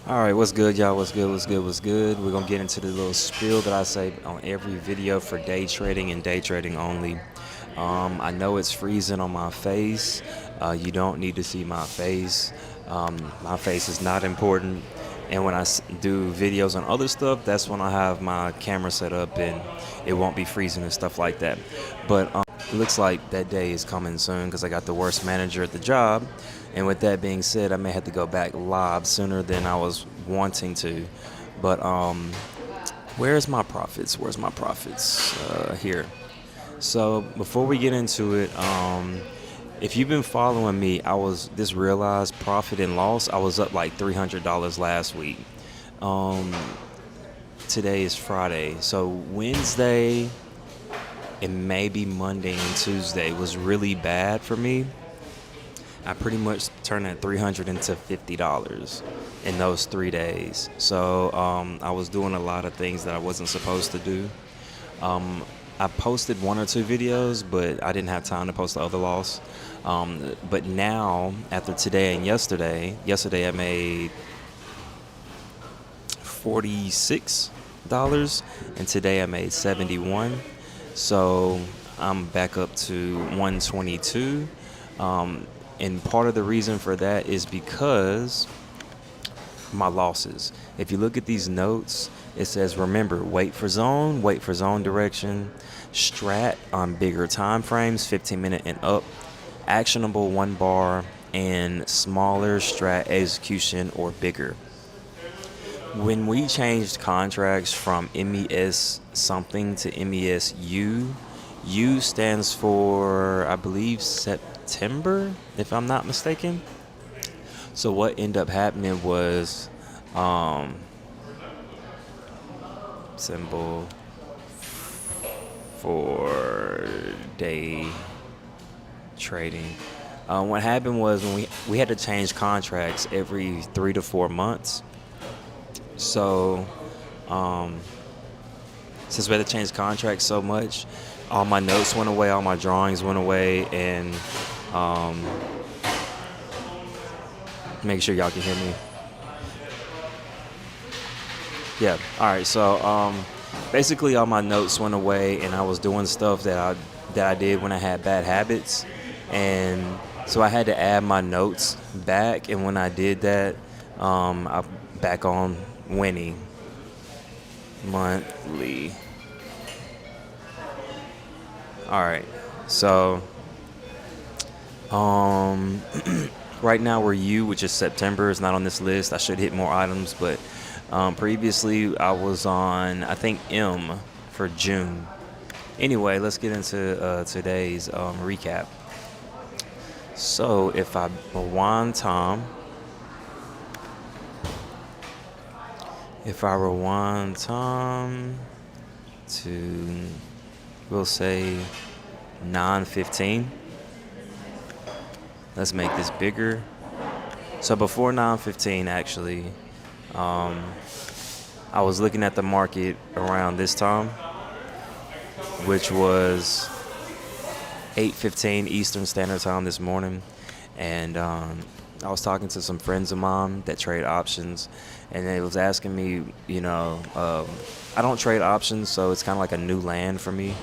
All right, what's good, y'all? What's good? What's good? What's good? We're gonna get into the little spiel that I say on every video for day trading and day trading only. I know it's freezing on my face. You don't need to see my face. My face is not important. And when I do videos on other stuff, that's when I have my camera set up and it won't be freezing and stuff like that. But it looks like that day is coming soon because I got the worst manager at the job. And with that being said, I may have to go back live sooner than I was wanting to. But where's my profits? Where's my profits? Here. So before we get into it, if you've been following me, I was this realized profit and loss. I was up like $300 last week. Today is Friday, so Wednesday and maybe Monday and Tuesday was really bad for me. I pretty much turned that $300 into $50 in those 3 days. So I was doing a lot of things that I wasn't supposed to do. I posted 1 or 2 videos, but I didn't have time to post the other loss. But now, after today and yesterday I made $46, and today I made $71. So I'm back up to $122. And part of the reason for that is because my losses. If you look at these notes, it says, remember, wait for zone direction, strat on bigger time frames, 15-minute and up, actionable 1 bar, and smaller strat execution or bigger. When we changed contracts from MES something to MES U stands for, I believe, September, if I'm not mistaken. So what ended up happening was symbol for day trading. What happened was when we had to change contracts every 3 to 4 months. So since we had to change contracts so much, all my notes went away, all my drawings went away, and make sure y'all can hear me. Yeah. All right. So basically, all my notes went away, and I was doing stuff that I did when I had bad habits, and so I had to add my notes back. And when I did that, I'm back on winning monthly. All right. So right now we're U, which is September. It's not on this list. I should hit more items, but previously I was on, I think, M for June. Anyway, let's get into today's recap. So if I rewind time, to, we'll say 9:15. Let's make this bigger. So before 9:15, actually, I was looking at the market around this time, which was 8:15 Eastern Standard Time this morning, and I was talking to some friends of mine that trade options, and they was asking me, I don't trade options, so it's kind of like a new land for me,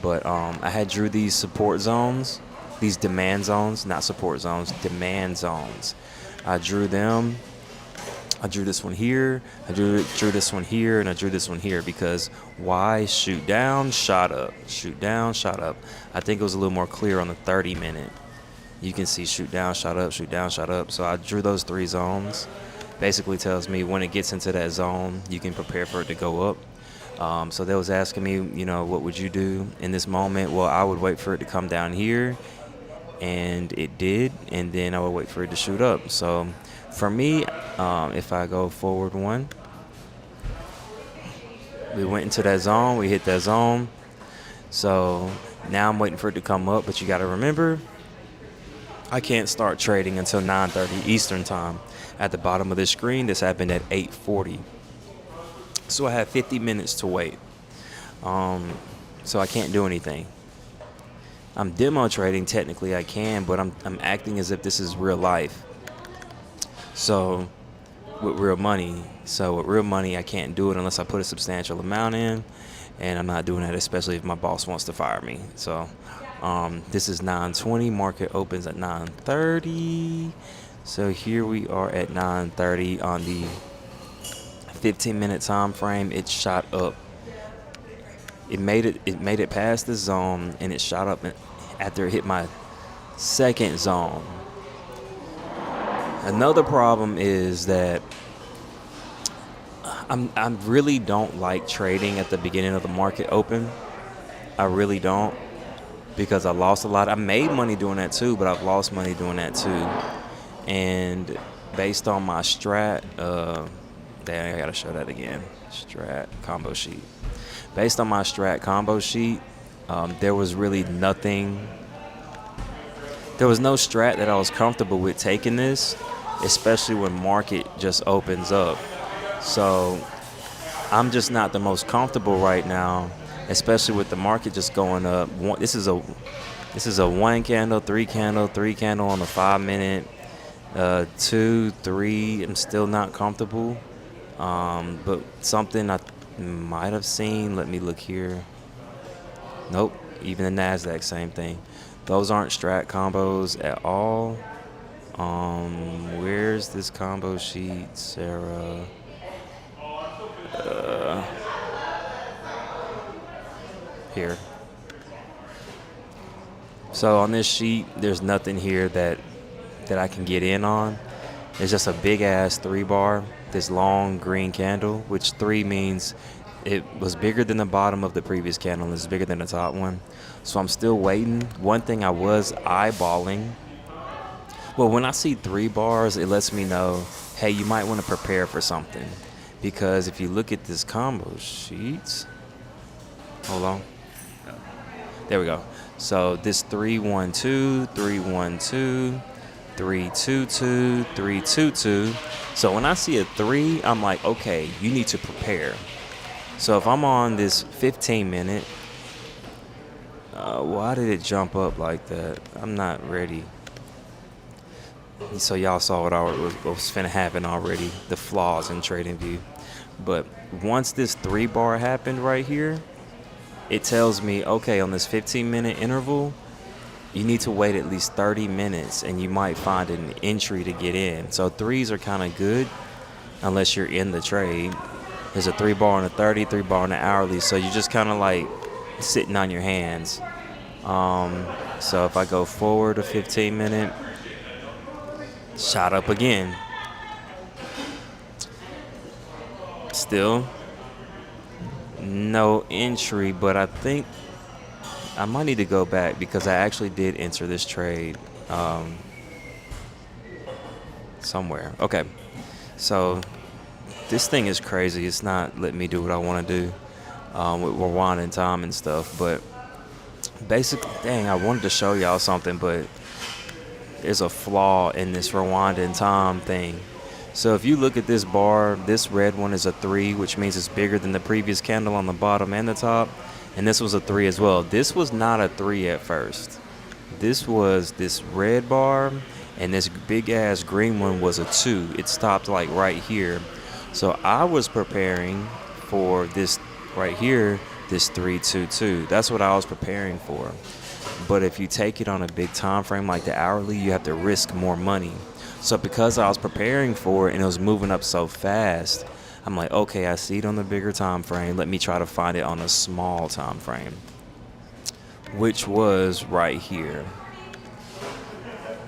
but I had drew these support zones, these demand zones, not support zones, demand zones. I drew them. I drew this one here, I drew this one here, and I drew this one here because why? Shoot down, shot up. Shoot down, shot up. I think it was a little more clear on the 30-minute. You can see shoot down, shot up, shoot down, shot up. So I drew those 3 zones. Basically tells me when it gets into that zone, you can prepare for it to go up. So they was asking me, what would you do in this moment? Well, I would wait for it to come down here, and it did, and then I would wait for it to shoot up. So for me, if I go forward 1, we went into that zone, we hit that zone. So now I'm waiting for it to come up, but you got to remember, I can't start trading until 9:30 Eastern Time. At the bottom of the screen, this happened at 8:40. So I have 50 minutes to wait. So I can't do anything. I'm demo trading, technically I can, but I'm acting as if this is real life. So with real money. So with real money, I can't do it unless I put a substantial amount in, and I'm not doing that, especially if my boss wants to fire me. So this is 9:20. Market opens at 9:30. So here we are at 9:30 on the 15-minute time frame. It shot up. It made it past the zone, and it shot up after it hit my second zone. Another problem is that I really don't like trading at the beginning of the market open. I really don't, because I lost a lot. I made money doing that too, but I've lost money doing that too. And based on my strat, I gotta show that again. Strat combo sheet. Based on my strat combo sheet, there was really nothing. There was no strat that I was comfortable with taking this, especially when market just opens up. So I'm just not the most comfortable right now, especially with the market just going up. This is a 1 candle, 3 candle, 3 candle on the 5-minute, 2, 3. I'm still not comfortable. But something I might have seen. Let me look here. Nope. Even the NASDAQ, same thing. Those aren't strat combos at all. Where's this combo sheet, Sarah? Here. So on this sheet, there's nothing here that I can get in on. It's just a big ass 3-bar, this long green candle, which 3 means it was bigger than the bottom of the previous candle and it's bigger than the top one. So I'm still waiting. One thing I was eyeballing. Well, when I see 3 bars, it lets me know, hey, you might want to prepare for something. Because if you look at this combo sheet, hold on. There we go. So this 3-1-2, 3-1-2, 3-2-2, 3-2-2. So when I see a 3, I'm like, okay, you need to prepare. So if I'm on this 15-minute, why did it jump up like that? I'm not ready. So y'all saw what was finna happen already, the flaws in TradingView. But once this 3-bar happened right here, it tells me, okay, on this 15-minute interval, you need to wait at least 30 minutes and you might find an entry to get in. So 3s are kind of good unless you're in the trade. There's a 3-bar on the 30, 3-bar on the hourly. So you're just kind of like sitting on your hands. So if I go forward a 15-minute, shot up again. Still no entry, but I think I might need to go back because I actually did enter this trade somewhere. Okay, so this thing is crazy. It's not letting me do what I want to do with rewinding time and stuff. But basically, dang, I wanted to show y'all something, but there's a flaw in this rewinding time thing. So if you look at this bar, this red one is a 3, which means it's bigger than the previous candle on the bottom and the top. And this was a 3 as well. This was not a 3 at first. This was this red bar, and this big ass green one was a 2. It stopped like right here. So I was preparing for this right here, this 3-2-2. That's what I was preparing for. But if you take it on a big time frame like the hourly, you have to risk more money. So because I was preparing for it and it was moving up so fast, I'm like, okay, I see it on the bigger time frame. Let me try to find it on a small time frame, which was right here.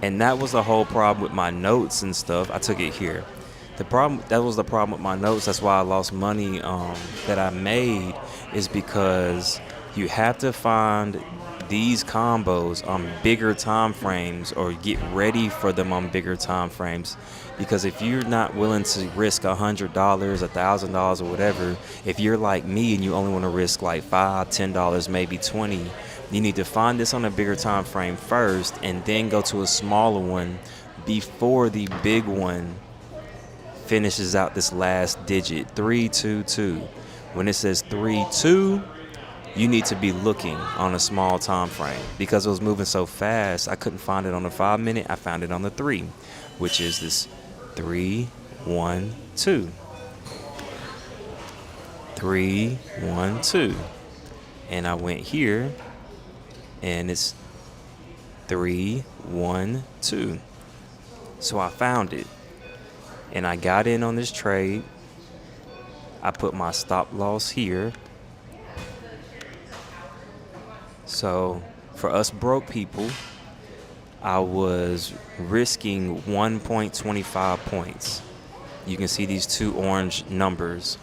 And that was the whole problem with my notes and stuff. I took it here. That was the problem with my notes. That's why I lost money that I made, is because you have to find these combos on bigger time frames or get ready for them on bigger time frames. Because if you're not willing to risk $100, $1,000 or whatever, if you're like me and you only want to risk like $5, $10, maybe $20, you need to find this on a bigger time frame first and then go to a smaller one before the big one finishes out this last digit, 322. When it says 32, you need to be looking on a small time frame. Because it was moving so fast, I couldn't find it on the 5 minute. I found it on the 3, which is this 3, 1, 2. 3, 1, 2. And I went here, and it's 3, 1, 2. So I found it, and I got in on this trade. I put my stop loss here. So for us broke people, I was risking 1.25 points. You can see these two orange numbers.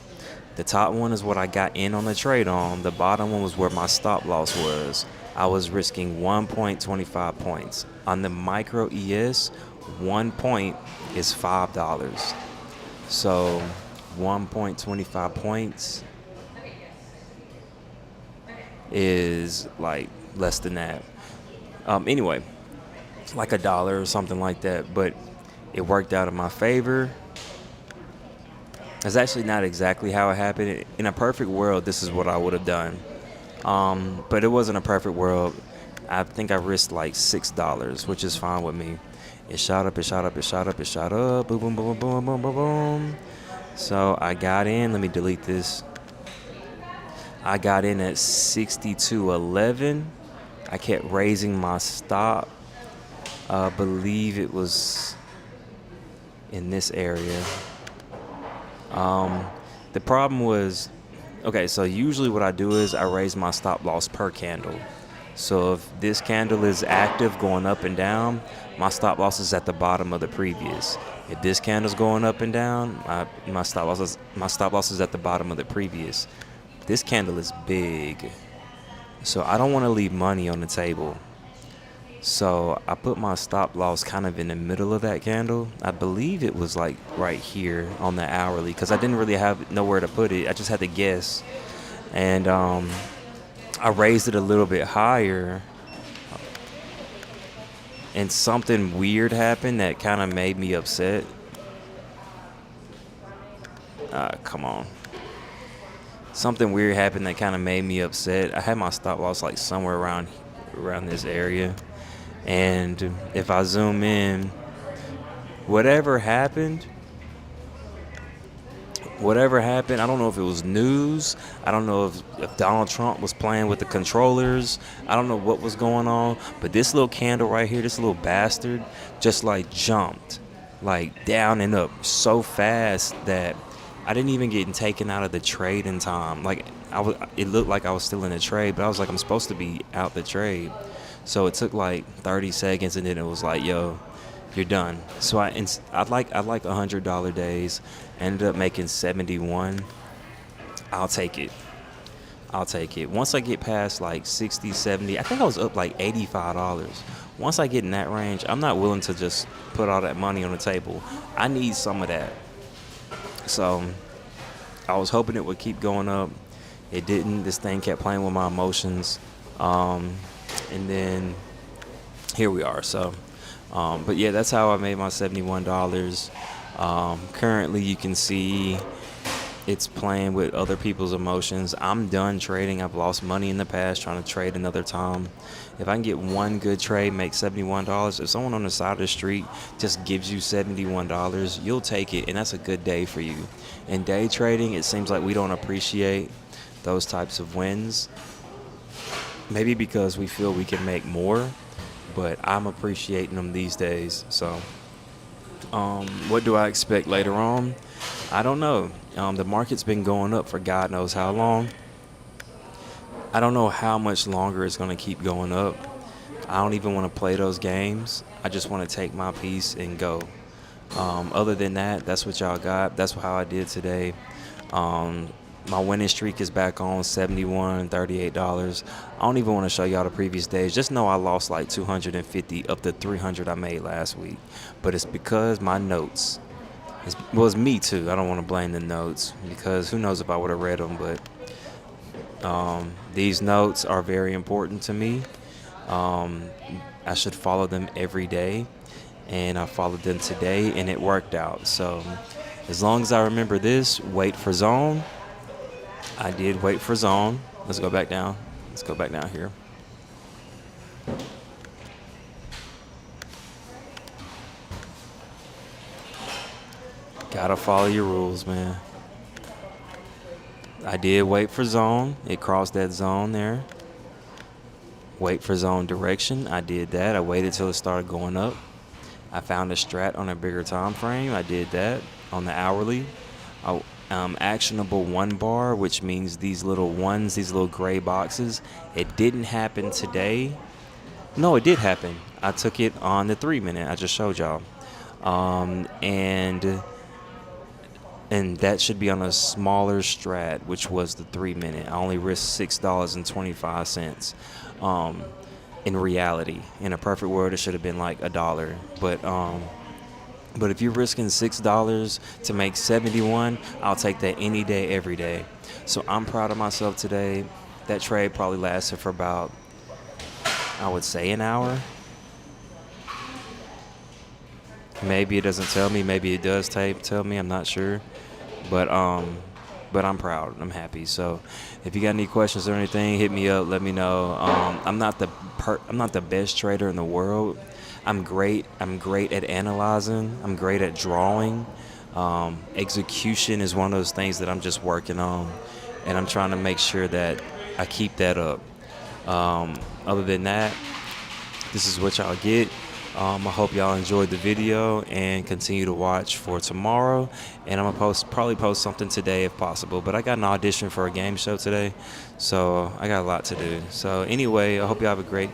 The top one is what I got in on the trade on. The bottom one was where my stop loss was. I was risking 1.25 points. On the micro ES, 1 point is $5. So 1.25 points is like less than that. Anyway, like $1 or something like that, but it worked out in my favor. It's actually not exactly how it happened. In a perfect world, this is what I would have done. But it wasn't a perfect world. I think I risked like $6, which is fine with me. It shot up, it shot up, it shot up, it shot up. Boom, boom, boom, boom, boom, boom, boom. So I got in. Let me delete this. I got in at 62.11. I kept raising my stop. I believe it was in this area. The problem was, okay, so usually what I do is I raise my stop loss per candle. So if this candle is active going up and down, my stop loss is at the bottom of the previous. If this candle's going up and down, my stop loss is at the bottom of the previous. This candle is big, so I don't want to leave money on the table. So I put my stop loss kind of in the middle of that candle. I believe it was like right here on the hourly, because I didn't really have nowhere to put it. I just had to guess. And I raised it a little bit higher. And something weird happened that kind of made me upset. Come on. Something weird happened that kind of made me upset. I had my stop loss like somewhere around this area. And if I zoom in, whatever happened, I don't know if it was news. I don't know if Donald Trump was playing with the controllers. I don't know what was going on. But this little candle right here, this little bastard, just like jumped like down and up so fast that I didn't even get taken out of the trade in time. Like it looked like I was still in the trade, but I was like, I'm supposed to be out the trade. So it took like 30 seconds, and then it was like, yo, you're done. So I like $100 days. Ended up making 71. I'll take it. Once I get past like 60, 70, I think I was up like $85. Once I get in that range, I'm not willing to just put all that money on the table. I need some of that. So I was hoping it would keep going up. It didn't. This thing kept playing with my emotions. And then here we are. So, but yeah, that's how I made my $71. Currently, you can see it's playing with other people's emotions. I'm done trading. I've lost money in the past trying to trade another time. If I can get one good trade, make $71, if someone on the side of the street just gives you $71, you'll take it, and that's a good day for you. In day trading, it seems like we don't appreciate those types of wins. Maybe because we feel we can make more, but I'm appreciating them these days. So what do I expect later on? I don't know. The market's been going up for God knows how long. I don't know how much longer it's going to keep going up. I don't even want to play those games. I just want to take my piece and go. Other than that, that's what y'all got. That's how I did today. My winning streak is back on $71.38. I don't even want to show y'all the previous days. Just know I lost like 250 of the 300 I made last week. But it's because my notes. It's me too. I don't want to blame the notes, because who knows if I would have read them. But these notes are very important to me. I should follow them every day. And I followed them today, and it worked out. So as long as I remember this, wait for zone. I did wait for zone. Let's go back down. Let's go back down here. Gotta follow your rules, man. I did wait for zone. It crossed that zone there. Wait for zone direction. I did that. I waited till it started going up. I found a strat on a bigger time frame. I did that on the hourly. Actionable 1 bar, which means these little ones, these little gray boxes. It didn't happen today. No, it did happen. I took it on the 3 minute. I just showed y'all. And that should be on a smaller strat, which was the 3 minute. I only risked $6.25. In reality, in a perfect world, it should have been like $1. But if you're risking $6 to make 71, I'll take that any day, every day. So I'm proud of myself today. That trade probably lasted for about, I would say, an hour. Maybe it doesn't tell me. Maybe it does tell me. I'm not sure. But I'm proud. I'm happy. So if you got any questions or anything, hit me up. Let me know. I'm not the best trader in the world. I'm great at analyzing. I'm great at drawing. Execution is one of those things that I'm just working on, and I'm trying to make sure that I keep that up. Other than that, this is what y'all get. I hope y'all enjoyed the video and continue to watch for tomorrow. And I'm gonna probably post something today if possible. But I got an audition for a game show today, so I got a lot to do. So anyway, I hope y'all have a great